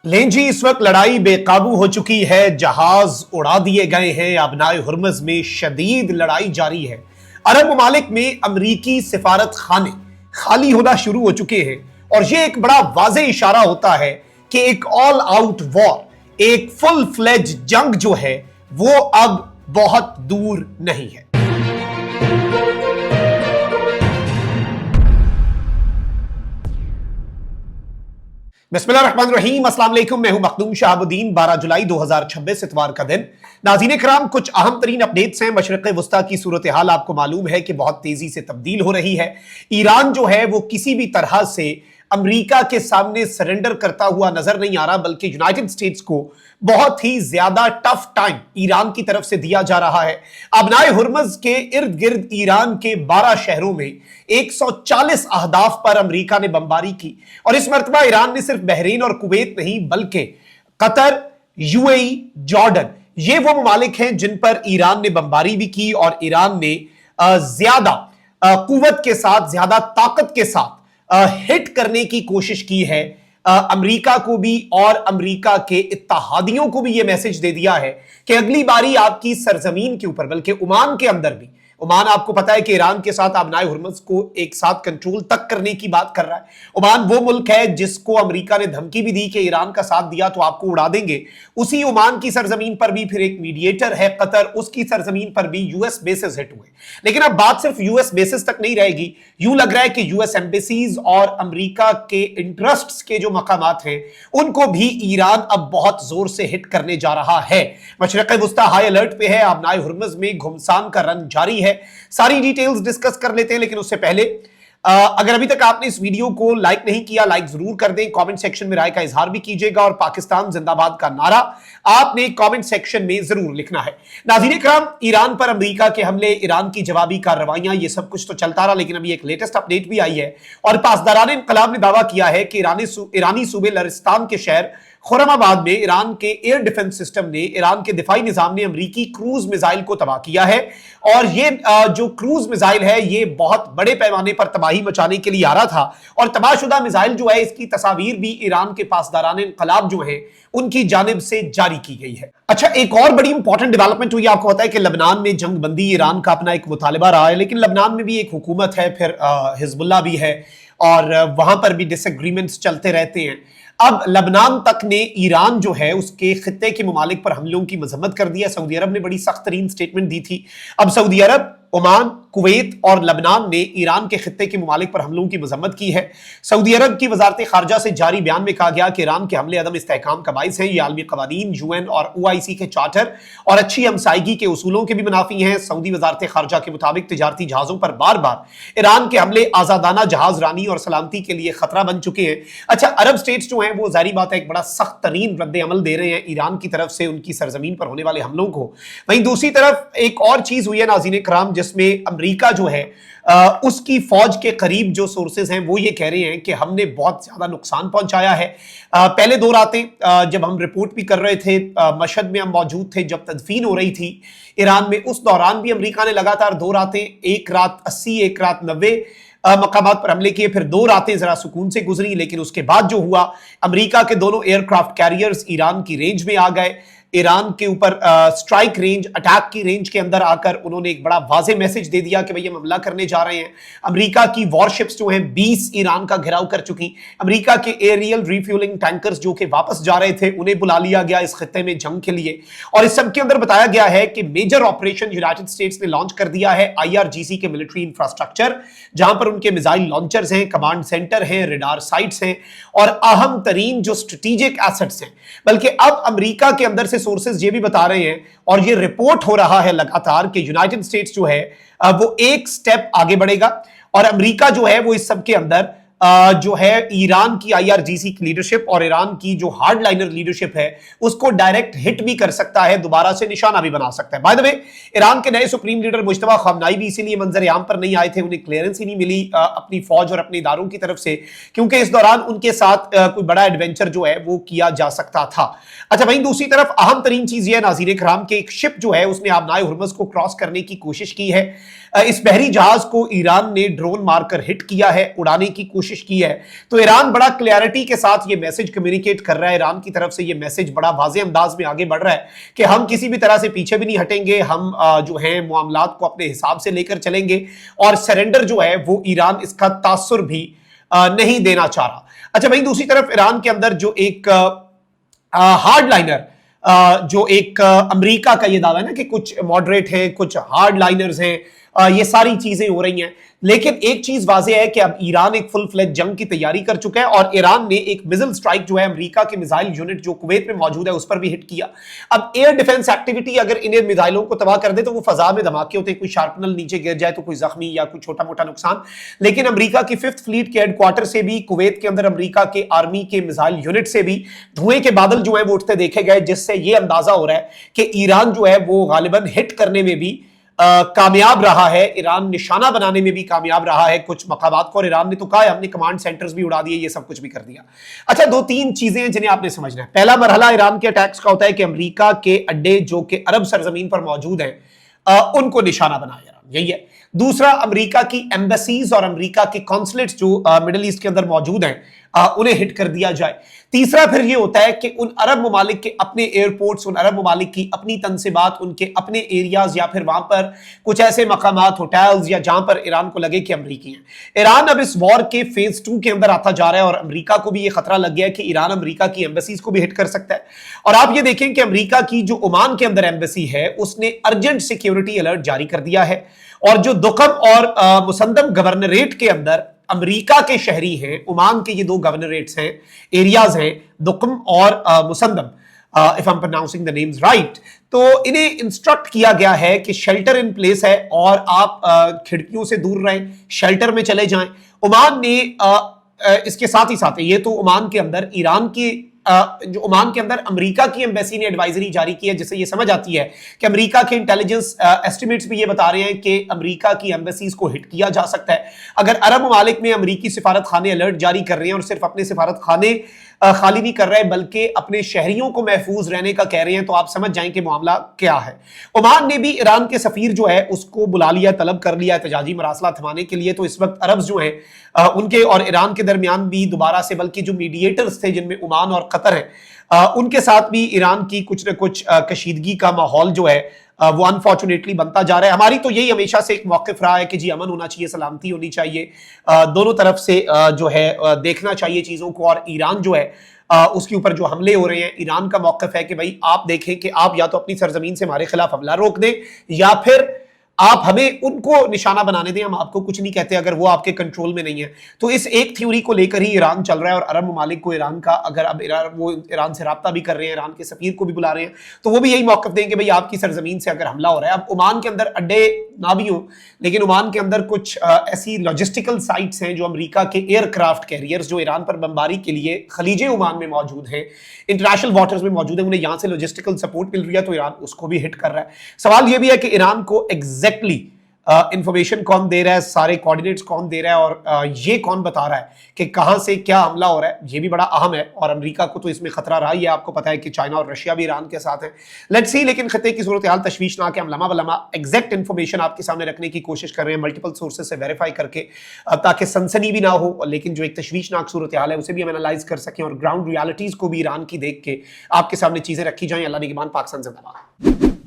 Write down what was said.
लें जी, इस वक्त लड़ाई बेकाबू हो चुकी है, जहाज उड़ा दिए गए हैं, अबनाए हुर्मुज़ में शदीद लड़ाई जारी है। अरब ममालिक में अमरीकी सिफारत खाने खाली होना शुरू हो चुके हैं और यह एक बड़ा वाज़े इशारा होता है कि एक ऑल आउट वॉर, एक फुल फ्लेज जंग जो है वो अब बहुत दूर नहीं है। बिस्मिल्लाहिर्रहमानिर्रहीम, अस्सलाम वालेकुम। मैं हूं मखदूम शहाबुद्दीन। 12 जुलाई 2026 इतवार का दिन। नाज़रीन इकराम, कुछ अहम तरीन अपडेट्स हैं। मशरिक़ वुस्ता की सूरत हाल आपको मालूम है कि बहुत तेजी से तब्दील हो रही है। ईरान जो है वो किसी भी तरह से अमेरिका के सामने सरेंडर करता हुआ नजर नहीं आ रहा, बल्कि यूनाइटेड स्टेट्स को बहुत ही ज्यादा टफ टाइम ईरान की तरफ से दिया जा रहा है। अबनाए हुर्मुज़ के इर्द गिर्द ईरान के 12 शहरों में 140 अहदाफ पर अमेरिका ने बमबारी की और इस मरतबा ईरान ने सिर्फ बहरीन और कुवैत नहीं बल्कि कतर, यूएई, जॉर्डन, ये वो ममालिक हैं जिन पर ईरान ने बमबारी भी की और ईरान ने ज्यादा कुव्वत के साथ, ज्यादा ताकत के साथ हिट करने की कोशिश की है। अमेरिका को भी और अमेरिका के इत्तहादियों को भी यह मैसेज दे दिया है कि अगली बारी आपकी सरजमीन के ऊपर, बल्कि ओमान के अंदर भी, ओमान आपको पता है कि ईरान के साथ अबनाए हुर्मुज़ को एक साथ कंट्रोल तक करने की बात कर रहा है। ओमान वो मुल्क है जिसको अमेरिका ने धमकी भी दी कि ईरान का साथ दिया तो आपको उड़ा देंगे। उसी ओमान की सरजमीन पर भी फिर एक मीडिएटर है कतर, उसकी सरजमीन पर भी यूएस बेसिस हिट हुए। लेकिन अब बात सिर्फ यूएस बेसिस तक नहीं रहेगी। यूं लग रहा है कि यूएस एम्बेसीज और अमेरिका के इंटरेस्ट्स के जो मकामात हैं उनको भी ईरान अब बहुत जोर से हिट करने जा रहा है। मशरिक़ वुस्ता हाई अलर्ट पे है। अबनाए हुर्मुज़ में घुमसान का रन जारी है। सारी डिटेल्स डिस्कस कर लेते हैं, लेकिन उससे पहले अगर अभी तक आपने इस वीडियो को लाइक नहीं किया, लाइक जरूर कर दें। कमेंट सेक्शन में राय का इजहार भी कीजिएगा और पाकिस्तान जिंदाबाद का नारा आपने कमेंट सेक्शन में जरूर लिखना है। नाज़रीन इकराम, ईरान पर अमेरिका के हमले, ईरान की जवाबी कार्रवाइयां, ये सब कुछ तो चलता रहा, लेकिन अभी एक लेटेस्ट अपडेट भी आई है और पासदारान इनकलाब ने दावा किया है कि ईरानी सूबे लरिस्तान के शहर खुरमाबाद में ईरान के एयर डिफेंस सिस्टम ने, ईरान के दिफाई निजाम ने अमेरिकी क्रूज मिसाइल को तबाह किया है। और ये जो क्रूज मिसाइल है ये बहुत बड़े पैमाने पर तबाही मचाने के लिए आ रहा था और तबाहशुदा मिसाइल जो है इसकी तस्वीर भी ईरान के पासदारान इनकलाब जो है उनकी जानिब से जारी की गई है। अच्छा, एक और बड़ी इंपॉर्टेंट डेवलपमेंट हुई। आपको पता है कि लबनान में जंग बंदी ईरान का अपना एक मुतालिबा रहा है, लेकिन लबनान में भी एक हुकूमत है, फिर हिजबुल्लाह भी है और वहां पर भी डिसएग्रीमेंट्स चलते रहते हैं। अब लबनान तक ने ईरान जो है उसके खित्ते के ममालिक पर हमलों की मजम्मत कर दिया। सऊदी अरब ने बड़ी सख्त तरीन स्टेटमेंट दी थी। अब सऊदी अरब, ओमान, कुवैत और लबनान ने ईरान के खित्ते के ममालिक पर हमलों की मजम्मत की है। सऊदी अरब की वजारत खारजा से जारी बयान में कहा गया कि ईरान के हमले अदम इस्तेहकाम का बाइस हैं। ये आलमी कवानीन, यूएन और ओआईसी के चार्टर और अच्छी हमसायगी के उसूलों के भी मुनाफी हैं। सऊदी वजारत खारजा के मुताबिक तिजारती जहाजों पर बार बार ईरान के हमले आजादाना जहाज रानी और सलामती के लिए खतरा बन चुके हैं। अच्छा, अरब स्टेट्स जो हैं वो जारी बात है एक बड़ा सख्त तरीन रद्द अमल दे रहे हैं ईरान की तरफ से उनकी सरजमीन पर होने वाले हमलों को। वहीं दूसरी तरफ एक और चीज हुई है नाज़रीन इकराम, जिसमें अमेरिका जो है उसकी फौज के करीब जो सोर्सेज हैं वो ये कह रहे हैं कि हमने बहुत ज्यादा नुकसान पहुंचाया है। पहले 2 रातें जब हम रिपोर्ट भी कर रहे थे, मशहद में हम मौजूद थे जब तदफीन हो रही थी ईरान में, उस दौरान भी अमेरिका ने लगातार 2 रातें, एक रात 80, एक रात 90 मकामात पर हमले किए। फिर 2 रातें जरा सुकून से गुजरी, लेकिन उसके बाद जो हुआ, अमेरिका के दोनों एयरक्राफ्ट कैरियर्स ईरान की रेंज में आ गए। ईरान के ऊपर स्ट्राइक रेंज, अटैक की रेंज के अंदर आकर उन्होंने एक बड़ा वाज़े मैसेज दे दिया कि भाई हम हमला करने जा रहे हैं। अमेरिका की वॉरशिप्स जो हैं 20 ईरान का घेराव कर चुकी। अमेरिका के एरियल रिफ्यूलिंग टैंकर्स जो कि वापस जा रहे थे उन्हें बुला लिया गया इस खित्ते में जंग के लिए। और इस सब के अंदर बताया गया है कि मेजर ऑपरेशन यूनाइटेड स्टेट्स ने लॉन्च कर दिया है IRGC के मिलिट्री इंफ्रास्ट्रक्चर, जहां पर उनके मिसाइल लॉन्चर्स हैं, कमांड सेंटर हैं, रेडार साइट्स हैं और अहम तरीन जो स्ट्रेटेजिक एसेट्स हैं। बल्कि अब अमेरिका के अंदर से सोर्सेज ये भी बता रहे हैं और ये रिपोर्ट हो रहा है लगातार कि यूनाइटेड स्टेट्स जो है वो एक स्टेप आगे बढ़ेगा और अमेरिका जो है वो इस सब के अंदर जो है ईरान की IRGC की लीडरशिप और ईरान की जो हार्ड लाइनर लीडरशिप है उसको डायरेक्ट हिट भी कर सकता है, दोबारा से निशाना भी बना सकता है। बाय द वे, ईरान के नए सुप्रीम लीडर मुज्तबा खamenei भी इसीलिए मंजर आम पर नहीं आए थे। उन्हें क्लियरेंस ही नहीं मिली अपनी फौज और अपने इदारों की तरफ से, क्योंकि इस दौरान उनके साथ कोई बड़ा एडवेंचर जो है वो किया जा सकता था। अच्छा, वहीं दूसरी तरफ अहम तरीन चीज ये है नाज़रीन इकराम, कि एक शिप जो है उसने अबनाए हुर्मुज़ को क्रॉस करने की कोशिश की है। इस बहरी जहाज को ईरान ने ड्रोन मारकर हिट किया है, उड़ाने की कोशिश की है। तो ईरान बड़ा क्लैरिटी के साथ ये मैसेज कम्युनिकेट कर रहा है, ईरान की तरफ से ये मैसेज बड़ा वाज़ेह अंदाज में आगे बढ़ रहा है कि हम किसी भी तरह से पीछे भी नहीं हटेंगे, हम जो है मामलात को अपने हिसाब से लेकर चलेंगे और सरेंडर जो है वो ईरान इसका तासुर भी नहीं देना चाह रहा। अच्छा, वहीं दूसरी तरफ ईरान के अंदर जो एक हार्ड लाइनर जो एक अमेरिका का ये दावा है ना कि कुछ मॉडरेट है, कुछ हार्ड लाइनर्स हैं, ये सारी चीजें हो रही हैं। लेकिन एक चीज वाज़ेह है कि अब ईरान एक फुल फ्लेज जंग की तैयारी कर चुका है और ईरान ने एक मिसाइल स्ट्राइक जो है अमेरिका के मिसाइल यूनिट जो कुवैत में मौजूद है उस पर भी हिट किया। अब एयर डिफेंस एक्टिविटी अगर इन्हें मिसाइलों को तबाह कर दे तो वो फजा में धमाके होते हैं, कोई शार्पनल नीचे गिर जाए तो कोई जख्मी या कोई छोटा मोटा नुकसान। लेकिन अमेरिका की 5th फ्लीट के हेडक्वार्टर से भी कुवैत के अंदर अमेरिका के आर्मी के मिसाइल यूनिट से भी धुएं के बादल जो है वो उठते देखे गए, जिससे ये अंदाजा हो रहा है कि ईरान जो है वो गालिबन हिट करने में भी कामयाब रहा है, ईरान निशाना बनाने में भी कामयाब रहा है कुछ मकामात को। और ईरान ने तो कहा है हमने कमांड सेंटर्स भी उड़ा दिए, ये सब कुछ भी कर दिया। अच्छा, 2-3 चीजें हैं जिन्हें आपने समझना है। पहला मरहला ईरान के अटैक्स का होता है कि अमेरिका के अड्डे जो कि अरब सरजमीन पर मौजूद हैं उनको निशाना बनाया ईरान, यही है। दूसरा, अमेरिका की एम्बेसीज और अमेरिका के कॉन्सुलेट्स जो मिडिल ईस्ट के अंदर मौजूद हैं उन्हें हिट कर दिया जाए। तीसरा फिर ये होता है कि उन अरब ममालिक के अपने एयरपोर्ट्स, उन अरब ममालिक की अपनी तनसीबात, उनके अपने एरियाज या फिर वहां पर कुछ ऐसे मकामात, होटल्स या जहां पर ईरान को लगे कि अमरीकी हैं। ईरान अब इस वॉर के फेज 2 के अंदर आता जा रहा है और अमेरिका को भी ये खतरा लग गया है कि ईरान अमेरिका की एम्बेसीज को भी हिट कर सकता है। और आप ये देखें कि अमेरिका की जो ओमान के अंदर एम्बेसी है उसने अर्जेंट सिक्योरिटी अलर्ट जारी कर दिया है और जो दुकम और मुसंदम गवर्नरेट के अंदर अमेरिका के शहरी हैं, ओमान के ये 2 गवर्नरेट्स हैं, एरियाज हैं, दुकम और Musandam, if I am pronouncing the names right, तो इन्हें इंस्ट्रक्ट किया गया है कि शेल्टर इन प्लेस है और आप खिड़कियों से दूर रहें, शेल्टर में चले जाएं। ओमान ने इसके साथ ही साथ ये तो ओमान के अंदर ईरान की जो ओमान के अंदर अमेरिका की एम्बेसी ने एडवाइजरी जारी की है, जिससे ये समझ आती है कि अमेरिका के इंटेलिजेंस एस्टिमेट्स भी ये बता रहे हैं कि अमेरिका की एम्बेसीज को हिट किया जा सकता है। अगर अरब ममालिक में अमेरिकी सिफारत खाने अलर्ट जारी कर रहे हैं और सिर्फ अपने सिफारत खाने खाली नहीं कर रहे हैं बल्कि अपने शहरियों को महफूज रहने का कह रहे हैं, तो आप समझ जाएं कि मामला क्या है। ओमान ने भी ईरान के सफीर जो है उसको बुला लिया, तलब कर लिया एहतजाजी मरासला थमाने के लिए। तो इस वक्त अरब जो है उनके और ईरान के दरमियान भी दोबारा से, बल्कि जो मीडिएटर्स थे जिनमें ओमान और कतर है उनके साथ भी ईरान की कुछ न कुछ कशीदगी का माहौल जो है वो अनफॉर्चुनेटली बनता जा रहा है। हमारी तो यही हमेशा से एक मौक़िफ़ रहा है कि जी अमन होना चाहिए, सलामती होनी चाहिए, दोनों तरफ से जो है देखना चाहिए चीज़ों को। और ईरान जो है उसके ऊपर जो हमले हो रहे हैं, ईरान का मौक़िफ़ है कि भाई आप देखें कि आप या तो अपनी सरजमीन से हमारे खिलाफ हमला रोक दें या फिर आप हमें उनको निशाना बनाने दें, हम आपको कुछ नहीं कहते अगर वो आपके कंट्रोल में नहीं है। तो इस एक थ्योरी को लेकर ही ईरान चल रहा है और अरब ममालिक को ईरान का, अगर अब वो ईरान से राब्ता भी कर रहे हैं, ईरान के सफीर को भी बुला रहे हैं, तो वो भी यही मौक़िफ़ देंगे भाई आपकी सरजमीन से अगर हमला हो रहा है। अब ओमान के अंदर अड्डे ना भी हो, लेकिन ओमान के अंदर कुछ ऐसी लॉजिस्टिकल साइट्स हैं जो अमेरिका के एयरक्राफ्ट कैरियर्स जो ईरान पर बमबारी के लिए खलीज ओमान में मौजूद हैं, इंटरनेशनल वाटर्स में मौजूद है, उन्हें यहाँ से लॉजिस्टिकल सपोर्ट मिल रही है, तो ईरान उसको भी हिट कर रहा है। सवाल यह भी है कि ईरान को एग्जैक्टली इंफॉर्मेशन कौन दे रहा है, सारे कोऑर्डिनेट्स कौन दे रहा है और ये कौन बता रहा है कि कहां से क्या हमला हो रहा है, ये भी बड़ा अहम है। और अमेरिका को तो इसमें खतरा रहा ही है, आपको पता है कि चाइना और रशिया भी ईरान के साथ है। लेट्स सी, लेकिन खत्ते की सूरत हाल तशवीशनाक है। हम लम्हा बलम्हा एग्जैक्ट इंफॉर्मेशन आपके सामने रखने की कोशिश कर रहे हैं, मल्टीपल सोर्सेज से वेरीफाई करके, ताकि सनसनी भी ना हो, लेकिन जो एक तशवीशनाक सूरत हाल है उसे भी हम एनालाइज कर सकें और ग्राउंड रियलिटीज को भी ईरान की देख के आपके सामने चीजें रखी जाएं। अल्लाह निगहबान, पाकिस्तान जिंदाबाद।